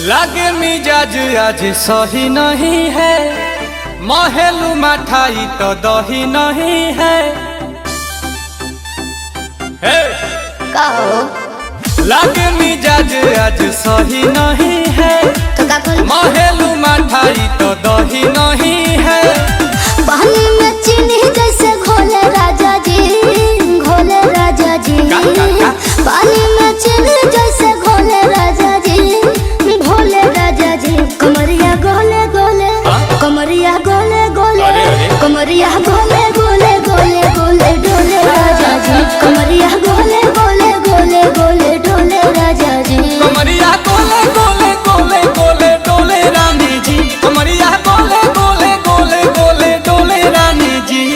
लागे मिजाज आज सही नहीं है, महलू मठाई तो दही नहीं है। लागे मिजाज आज सही नहीं है, महलू मठाई तो दही नहीं है। पानी में चीनी जैसे घोले राजा जी, घोले राजा जी। पानी में चीनी जैसे घोले राजा जी, घोले राजा जी। कमरिया गोले गोले, कमरिया गोले गोले, कमरिया गोले गोले गोले गोले डोले राजा जी। कमरिया गोले गोले गोले गोले डोले राजा जी। कमरिया गोले गोले गोले गोले डोले रानी जी। कमरिया गोले गोले गोले गोले डोले रानी जी।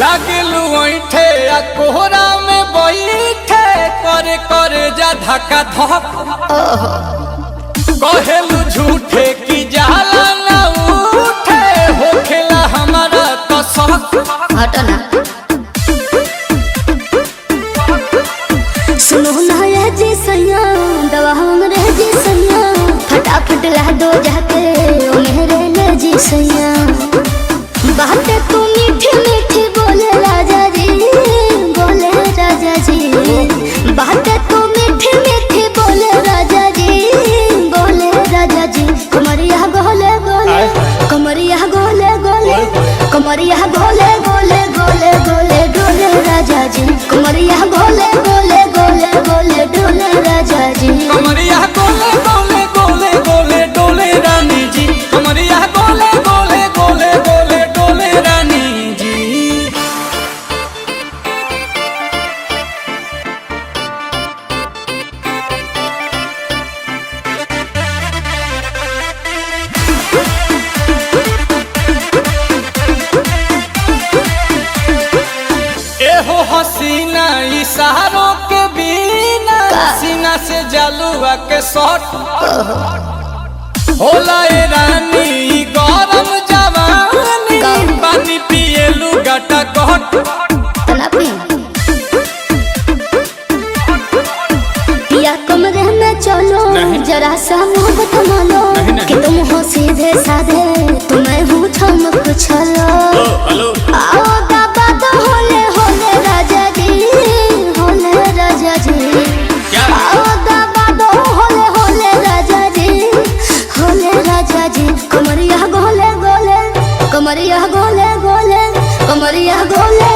लागलू ऐठे आ कोहरा में बैठे, करे करे जा धक्का धक। कहेलू झूठे की जाला न उठे, होखेला हमारा तो शक। हटना सुनो ना ये जी सैया, दवा हमरे जी सैया। फटाफट ला दो जाके ओ मेरे ले जी सैया। बातें तू मीठी मीठी बोले राजा जी, बोले राजा जी। बातें तू मीठी मीठी बोले राजा जी, बोले राजा जी। कमरिया गोले गोले, कमरिया गोले गोले, कमरिया गोले गोले गोले गोले डोले राजा जी। कमरिया गोले गोले गोले गोले डोले राजा जी। कमरिया गोले गोले गोले गोले डोले रानी जी। कमरिया गोले गोले गोले गोले डोले रानी जी। एहो हसीना इशारों के बिना, सीना से जलुआ के शॉट होला ए रानी गरम जवानी। पानी पिए लुगाटा कट पिया कमरे में चलो, जरा सा मोहब्बत मानो। कि तुम हो सीधे साधे, तुम्हें हूँ चमक छलो। आओ दाबा तो होले होले राजा जी, होले राजा जी। आओ दाबा तो होले होले राजा जी, होले राजा जी। कमरिया गोले गोले, कमरिया गोले गोले, कमरिया गोले